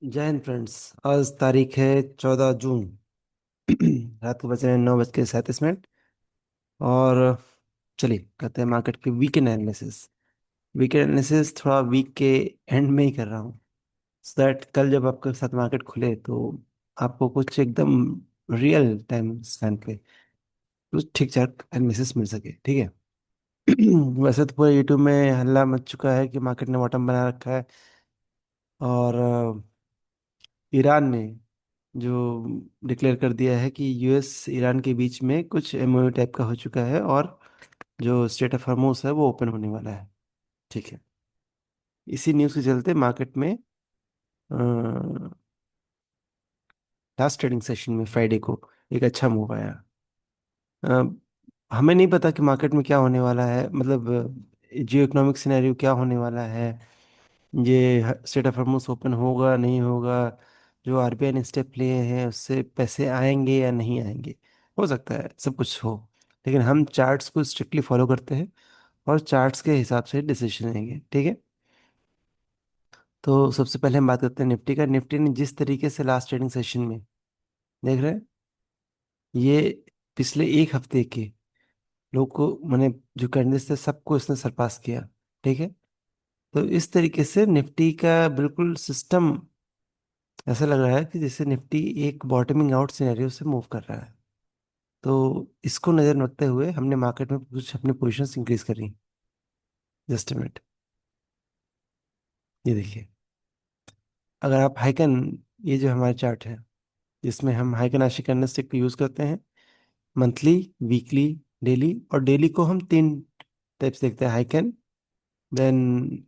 जय हिंद फ्रेंड्स। आज तारीख है 14 जून। रात को बज रहे हैं 9:37। और चलिए करते हैं मार्केट की वीकेंड एनालिसिस। वीकेंड एनालिसिस थोड़ा वीक के एंड में ही कर रहा हूँ, सो दैट कल जब आपके साथ मार्केट खुले तो आपको कुछ एकदम रियल टाइम स्पैन पे कुछ ठीक ठाक एनालिसिस मिल सके। ठीक है। वैसे तो पूरे यूट्यूब में हल्ला मच चुका है कि मार्केट ने बॉटम बना रखा है, और ईरान ने जो डिक्लेयर कर दिया है कि यूएस ईरान के बीच में कुछ एमओयू टाइप का हो चुका है, और जो स्टेट ऑफ हॉर्मुज है वो ओपन होने वाला है। ठीक है। इसी न्यूज़ के चलते मार्केट में लास्ट ट्रेडिंग सेशन में फ्राइडे को एक अच्छा मूव आया। अ, हमें नहीं पता कि मार्केट में क्या होने वाला है, मतलब जियो इकोनॉमिक सिनेरियो क्या होने वाला है, ये स्टेट ऑफ हॉर्मुज ओपन होगा नहीं होगा, जो आरबीआई ने स्टेप लिए हैं उससे पैसे आएंगे या नहीं आएंगे। हो सकता है सब कुछ हो, लेकिन हम चार्ट्स को स्ट्रिक्टली फॉलो करते हैं और चार्ट्स के हिसाब से डिसीजन लेंगे। ठीक है। तो सबसे पहले हम बात करते हैं निफ्टी का। निफ्टी ने जिस तरीके से लास्ट ट्रेडिंग सेशन में, देख रहे हैं, ये पिछले एक हफ्ते के लोग को मैंने जो कैंडल्स थे सबको इसने सरपास किया। ठीक है। तो इस तरीके से निफ्टी का बिल्कुल सिस्टम ऐसा लग रहा है कि जैसे निफ्टी एक बॉटमिंग आउट सिनेरियो से मूव कर रहा है। तो इसको नज़र में रखते हुए हमने मार्केट में कुछ अपनी पोजीशंस इंक्रीज करी। Just a minute. ये देखिए, अगर आप हाइकन, ये जो हमारा चार्ट है जिसमें हम हाइकन आशिक कैंडलस्टिक को यूज करते हैं, मंथली, वीकली, डेली, और डेली को हम तीन टाइप्स देखते हैं: हाइकन, देन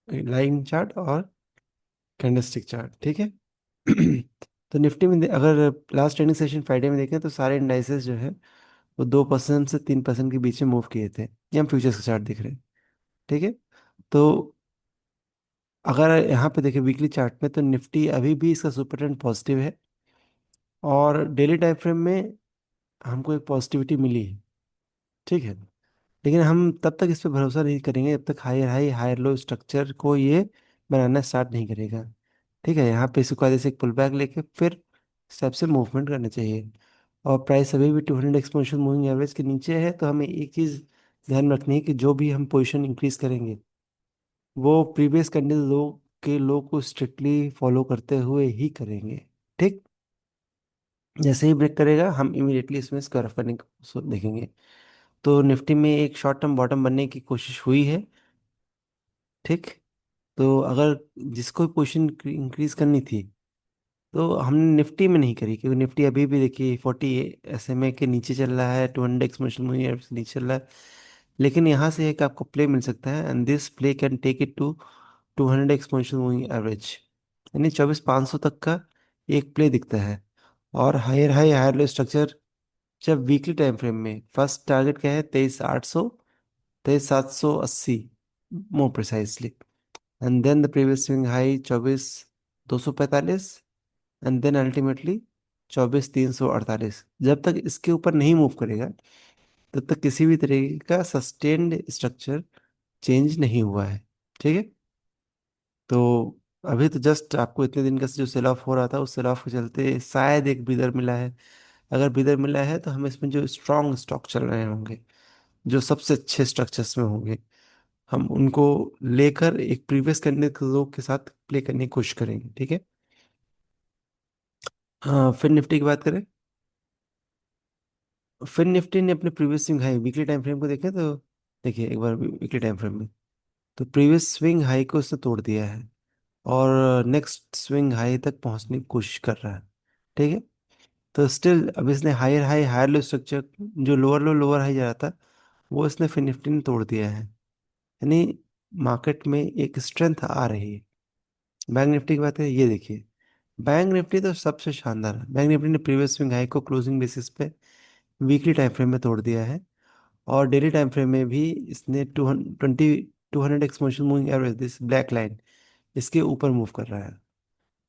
लाइन चार्ट, और कैंडलस्टिक चार्ट। ठीक है। तो निफ्टी में अगर लास्ट ट्रेडिंग सेशन फ्राइडे में देखें तो सारे इंडाइसेस जो है वो 2% से 3% के बीच में मूव किए थे। ये हम फ्यूचर्स का चार्ट देख रहे हैं। ठीक है। तो अगर यहाँ पे देखें वीकली चार्ट में, तो निफ्टी अभी भी इसका सुपर ट्रेंड पॉजिटिव है, और डेली टाइम फ्रेम में हमको एक पॉजिटिविटी मिली है। ठीक है। लेकिन हम तब तक इस पे भरोसा नहीं करेंगे जब तक higher high higher low structure को ये बनाना स्टार्ट नहीं करेगा। ठीक है। यहाँ पे इसको जैसे एक पुल बैक लेके फिर स्टेप से मूवमेंट करना चाहिए। और प्राइस अभी भी 200 एक्सपोनेंशियल मूविंग एवरेज के नीचे है, तो हमें एक चीज़ ध्यान में रखनी है कि जो भी हम पोजीशन इंक्रीज करेंगे वो प्रीवियस कैंडल लो के लो को स्ट्रिक्टली फॉलो करते हुए ही करेंगे। ठीक। जैसे ही ब्रेक करेगा हम इमीडिएटली इसमें स्क्वायर करने को देखेंगे। तो निफ्टी में एक शॉर्ट टर्म बॉटम बनने की कोशिश हुई है। ठीक। तो अगर जिसको पोजीशन इंक्रीज करनी थी तो हमने निफ्टी में नहीं करी, क्योंकि निफ्टी अभी भी देखिए 40 SMA के नीचे चल रहा है, 200 एक्सपोनेंशियल मूविंग एवरेज से नीचे चल रहा है। लेकिन यहाँ से एक आपको प्ले मिल सकता है, and this play can take it to 200 exponential moving average, यानी 24,500 तक का एक प्ले दिखता है। और higher high higher low structure जब वीकली टाइम फ्रेम में, फर्स्ट टारगेट क्या है? 23,800, 23,780 more precisely, and then the previous swing high 24,245, and then ultimately 24,348। जब तक इसके ऊपर नहीं मूव करेगा तब तक किसी भी तरीके का सस्टेन्ड स्ट्रक्चर चेंज नहीं हुआ है। ठीक है। तो अभी तो जस्ट आपको इतने दिन का जो सेल ऑफ हो रहा था उस सेल ऑफ के चलते शायद एक बिदर मिला है। अगर बिदर मिला है तो हम इसमें जो स्ट्रॉन्ग स्टॉक चल रहे होंगे, जो सबसे अच्छे स्ट्रक्चर्स में होंगे, हम उनको लेकर एक प्रीवियस करने के लोग के साथ प्ले करने की कोशिश करेंगे। ठीक है। हाँ, फिर निफ्टी की बात करें। फिर निफ्टी ने अपने previous swing high weekly time frame को देखें तो देखिए एक बार वीकली टाइम फ्रेम में, तो प्रीवियस स्विंग हाई को उसने तोड़ दिया है और नेक्स्ट स्विंग हाई तक पहुंचने की कोशिश कर रहा है। ठीक है। तो स्टिल अब इसने higher high higher low structure, जो लोअर लो लोअर हाई जा रहा था, वो इसने फिर निफ्टी ने तोड़ दिया है। यानी मार्केट में एक स्ट्रेंथ आ रही है। बैंक निफ्टी की बात करें, ये देखिए, बैंक निफ्टी तो सबसे शानदार है। बैंक निफ्टी ने प्रीवियस स्विंग हाई को क्लोजिंग बेसिस पे वीकली टाइम फ्रेम में तोड़ दिया है, और डेली टाइम फ्रेम में भी इसने 200 exponential moving average, this black line, इसके ऊपर मूव कर रहा है।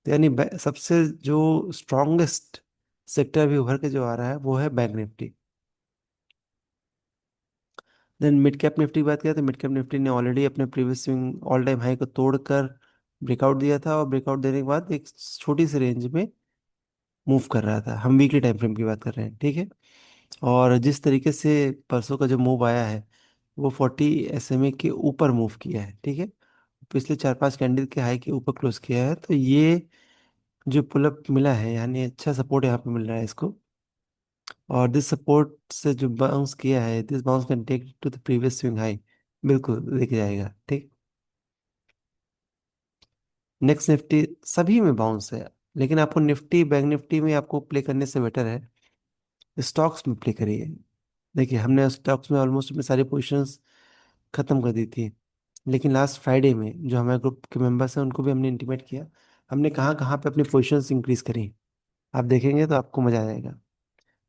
तो यानी सबसे जो स्ट्रॉन्गेस्ट सेक्टर भी उभर के जो आ रहा है वो है bank Nifty. Then mid cap Nifty की बात करें तो मिड कैप निफ्टी ने ऑलरेडी अपने previous swing all time high को तोड़कर ब्रेकआउट दिया था और ब्रेकआउट देने के बाद एक छोटी सी रेंज में मूव कर रहा था। हम वीकली टाइम फ्रेम की बात कर रहे हैं, ठीक है। और जिस तरीके से परसों का जो मूव आया है, वो 40 SMA के ऊपर मूव किया है, ठीक है। पिछले 4-5 कैंडल के हाई के ऊपर क्लोज किया है, तो ये जो पुलअप मिला है, यानी अच्छा सपोर्ट यहाँ पे मिल रहा है इसको। और दिस सपोर्ट से जो बाउंस किया है, this bounce can take to the previous swing high, बिल्कुल लेके जाएगा, ठीक। नेक्स्ट निफ्टी सभी में बाउंस है, लेकिन आपको निफ्टी बैंक निफ्टी में आपको प्ले करने से बेटर है स्टॉक्स में प्ले करिए। देखिए, हमने स्टॉक्स में ऑलमोस्ट अपनी सारी पोजीशंस खत्म कर दी थी, लेकिन लास्ट फ्राइडे में जो हमारे ग्रुप के मेंबर्स हैं उनको भी हमने इंटीमेट किया हमने कहाँ कहाँ पे अपनी पोजीशंस इंक्रीज करी। आप देखेंगे तो आपको मजा आ जाएगा।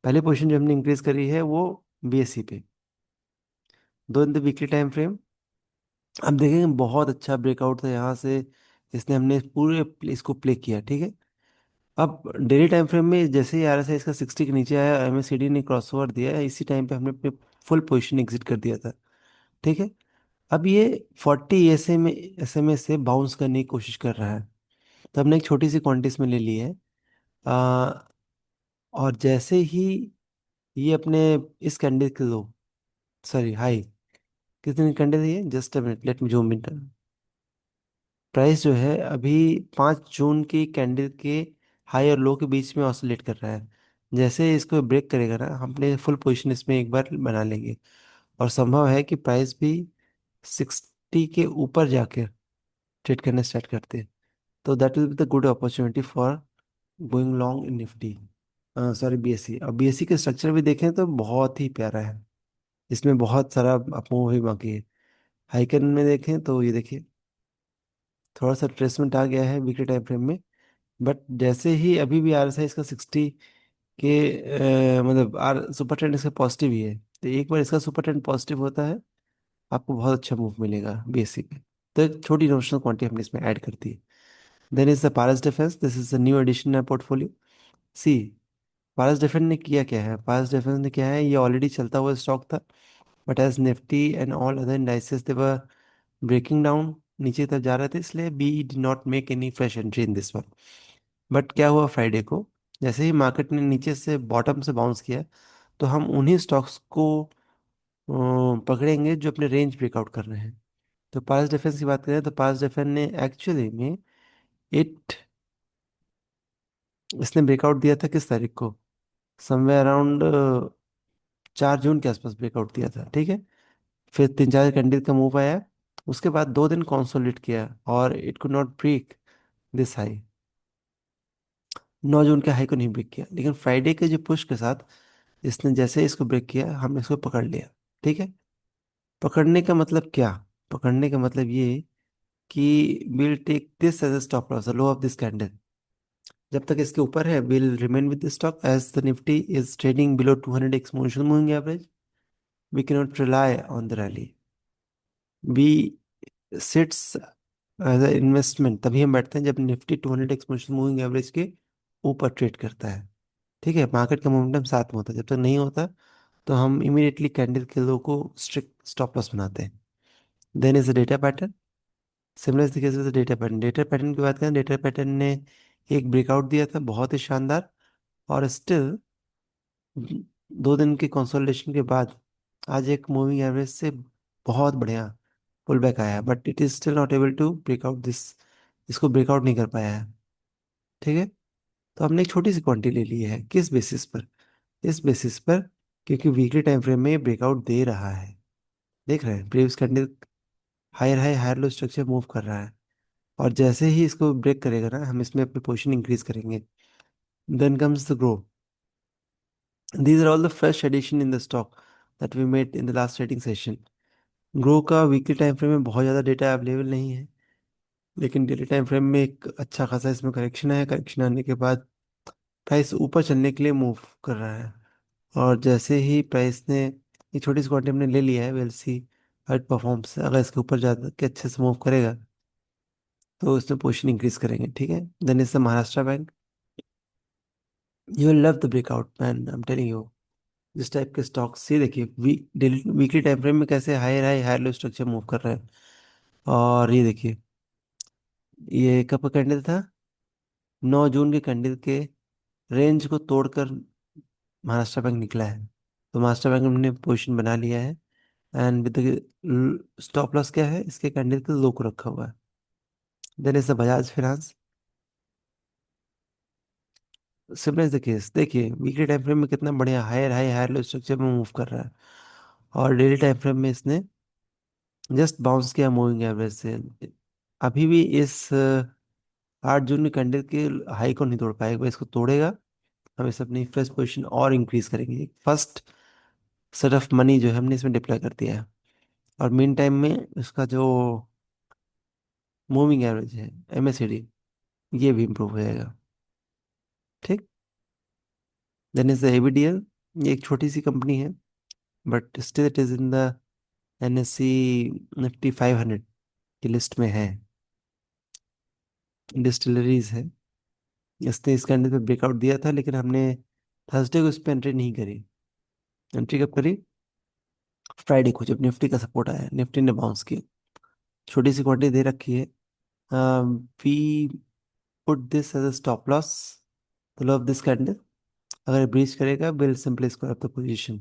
पहली पोजीशन जो हमने इंक्रीज करी है वो BSE पे, दो in the weekly time frame. आप देखेंगे बहुत अच्छा ब्रेकआउट था यहाँ से, इसने हमने पूरे इसको प्ले किया, ठीक है। अब डेली टाइम फ्रेम में जैसे ही RSI इसका 60 के नीचे आया, MACD ने क्रॉस ओवर दिया, इसी टाइम पे हमने अपने फुल पोजीशन एग्जिट कर दिया था, ठीक है। अब ये 40 SMA से बाउंस करने की कोशिश कर रहा है, तो हमने एक छोटी सी क्वांटिटी में ले ली है। आ, और जैसे ही ये अपने इस कैंडल के लो, सॉरी हाई, किस दिन कैंडल है ये, just a minute let me zoom in. Price जो है अभी 5 जून की कैंडल के हाई और लो के बीच में ऑसिलेट कर रहा है। जैसे इसको ब्रेक करेगा ना, हम अपने फुल पोजीशन इसमें एक बार बना लेंगे, और संभव है कि प्राइस भी 60 के ऊपर जाकर ट्रेड करना स्टार्ट करते हैं। तो that will be the good opportunity for going long in Nifty, sorry BSE। और BSE के स्ट्रक्चर भी देखें तो बहुत ही प्यारा है, इसमें बहुत सारा अपोह भी बाकी है। हाइकन में देखें तो ये देखिए, थोड़ा सा ट्रेसमेंट आ गया है वीकली टाइम फ्रेम में, बट जैसे ही अभी भी RSI इसका 60 के मतलब सुपर ट्रेंड इसका पॉजिटिव ही है, तो एक बार इसका सुपर ट्रेंड पॉजिटिव होता है, आपको बहुत अच्छा मूव मिलेगा BSE पे। तो एक छोटी नोशनल क्वांटिटी हमने इसमें ऐड कर दी है। Then is the Paras defence, this is the new edition in portfolio. See, Paras defence ने किया क्या है, पारस डिफेंस ने क्या है, ये ऑलरेडी चलता हुआ स्टॉक था, but as Nifty and all other indices they were breaking down, नीचे की तरफ जा रहे थे, इसलिए we did not make any fresh entry in this one. But क्या हुआ फ्राइडे को, जैसे ही मार्केट ने नीचे से बॉटम से बाउंस किया, तो हम उन्हीं स्टॉक्स को पकड़ेंगे जो अपने रेंज ब्रेकआउट कर रहे हैं। तो पारस डिफेंस की बात करें तो पारस डिफेंस ने एक्चुअली में इट इसने ब्रेकआउट दिया था किस तारीख को, समवेयर अराउंड 4 जून के आसपास ब्रेकआउट दिया था, ठीक है। फिर 3-4 कैंडल का मूव आया, उसके बाद 2 दिन कंसोलिडेट किया और it could not break this high. 9 जून के हाई को नहीं ब्रेक किया, लेकिन फ्राइडे के जो पुश के साथ इसने जैसे इसको ब्रेक किया, हमने इसको पकड़ लिया, ठीक है। पकड़ने का मतलब क्या, पकड़ने का मतलब ये कि will take this as a stop loss, low of this candle. जब तक इसके ऊपर है will remain with the stock, as the Nifty is trading below 200 exponential moving average, we can not rely on the rally. We sits as a investment तभी हम बैठते हैं जब निफ्टी 200 एक्सपोनेंशियल मूविंग एवरेज के ऊपर ट्रेड करता है, ठीक है। मार्केट का मोमेंटम साथ में होता है, जब तक नहीं होता तो हम इमीडिएटली कैंडल के लो को स्ट्रिक्ट स्टॉप लॉस बनाते हैं। Then is the data pattern, similar तरीके से डेटा पैटर्न, डेटा पैटर्न की बात करें, डेटा पैटर्न ने एक ब्रेकआउट दिया था बहुत ही शानदार, और स्टिल 2 दिन की कंसोलिडेशन के बाद आज एक मूविंग एवरेज से बहुत बढ़िया पुल बैक आया, but it is still not able to breakout this, इसको ब्रेकआउट नहीं कर पाया है, ठीक है। तो हमने एक छोटी सी क्वांटिटी ले ली है, किस बेसिस पर, इस बेसिस पर क्योंकि वीकली टाइम फ्रेम में ये ब्रेकआउट दे रहा है, देख रहे हैं previous candle higher high higher low structure move कर रहा है, और जैसे ही इसको ब्रेक करेगा ना, हम इसमें अपनी पोजीशन इंक्रीज करेंगे। Then comes the Groww, these are all the fresh addition in the stock that we made in the last trading session। Grow का वीकली टाइम फ्रेम में बहुत ज़्यादा डेटा अवेलेबल नहीं है, लेकिन डेली टाइम फ्रेम में एक अच्छा खासा इसमें करेक्शन है, करेक्शन आने के बाद प्राइस ऊपर चलने के लिए मूव कर रहा है। और जैसे ही प्राइस ने ये छोटी सी क्वांटिटी हमने ले लिया है, वेल सी हाइट परफॉर्म्स, अगर इसके ऊपर जाकर के अच्छे से मूव करेगा तो इसमें पोजीशन इंक्रीज करेंगे, ठीक है। Then is the Maharashtra bank, you will love the breakout man, I am telling you. जिस टाइप के स्टॉक्स से देखिए डेली वीकली टाइम फ्रेम में कैसे higher high higher low structure move कर रहे हैं, और ये देखिए ये कब का कैंडल था? 9 जून के कैंडल के रेंज को तोड़कर महाराष्ट्र बैंक निकला है। तो महाराष्ट्र बैंक ने पोजीशन बना लिया है। एंड विद स्टॉप लॉस क्या है इसके कैंडल के लो को रखा हुआ है। Then is the Bajaj finance. Similar is the case, देखिए वीकली टाइम फ्रेम में कितना बढ़िया higher high higher low structure में मूव कर रहा है। और डेली टाइम फ्रेम में इसने जस्ट बाउंस किया मूविंग एवरेज से। अभी भी इस 8 जून के कैंडल के हाई को नहीं तोड़ पाएगा, इसको तोड़ेगा। हम इस अपनी फ्रेश पोजीशन और इंक्रीज करेंगे। फर्स्ट सेट ऑफ मनी जो है हमने इसमें डिप्लॉय कर दिया है। और मीन टाइम में इसका जो मूविंग एवरेज है, MACD, ये भी इम्प्रूव हो जाएगा। ठीक। Then is the ABDL। ये एक छोटी सी कंपनी है, but still it is in the NSE Nifty 500 की लिस्ट में है। डिस्टिलरीज है। इसने इस कैंडल पे ब्रेकआउट दिया था, लेकिन हमने थर्सडे को इस पे एंट्री नहीं करी। एंट्री कब करी? फ्राइडे को, जब निफ्टी का सपोर्ट आया, निफ्टी ने बाउंस किया। छोटी सी क्वांटिटी दे रखी है। We put this as a stop loss the low of this candle. अगर ब्रीच करेगा will simply square up the position.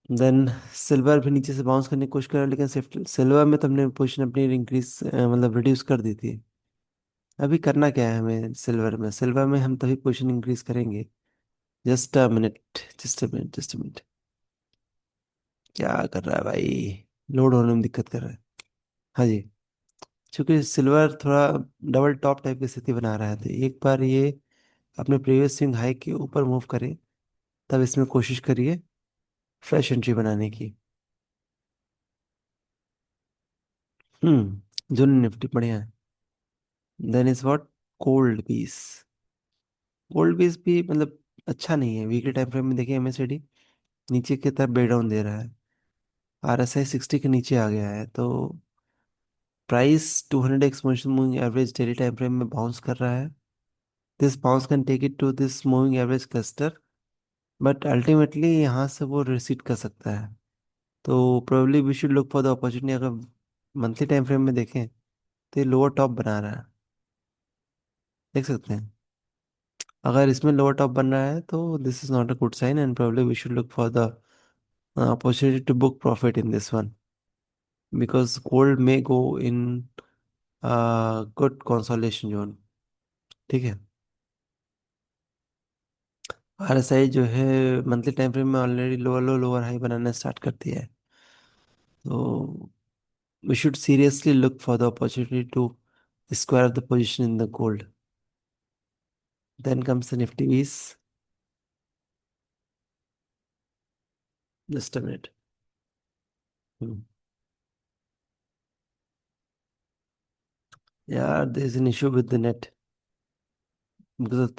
Then silver भी नीचे से बाउंस करने की कोशिश करा, लेकिन सिल्वर में तो हमने पोजीशन अपनी इंक्रीज मतलब रिड्यूस कर दी थी। अभी करना क्या है हमें सिल्वर में? सिल्वर में हम तभी पोजीशन इंक्रीज करेंगे। Just a minute, just a minute, just a minute. क्या कर रहा है भाई? लोड होने में दिक्कत कर रहा है। हाँ जी। क्योंकि सिल्वर थोड़ा डबल टॉप टाइप की स्थिति बना रहा है, तो एक बार ये अपने प्रीवियस स्विंग हाई के ऊपर मूव करे, तब इसमें कोशिश करिए फ्रेश एंट्री बनाने की। जो निफ्टी बढ़िया है। Then is what? Cold piece. Cold piece भी मतलब अच्छा नहीं है। वीकली टाइम फ्रेम में देखिए, MACD नीचे की तरफ ब्रेक डाउन दे रहा है। RSI 60 के नीचे आ गया है। तो price 200 exponential moving average daily time frame में बाउंस कर रहा है। This bounce can take it to this moving average cluster, but ultimately यहाँ से वो रिसीट कर सकता है। तो probably we should look for the opportunity. अगर मंथली टाइम फ्रेम में देखें तो ये लोअर टॉप बना रहा है, देख सकते हैं। अगर इसमें लोअर टॉप बन रहा है तो this is not a good sign, and probably we should look for the opportunity to book profit in this one, because gold may go in good consolidation zone। ठीक है। RSI जो है monthly time frame में already lower low lower high बनाना start कर दिया है। तो we should seriously look for the opportunity to square up the position in the gold। Then comes the Nifty E's. Just a minute. Hmm. Yeah, there's an issue with the net because of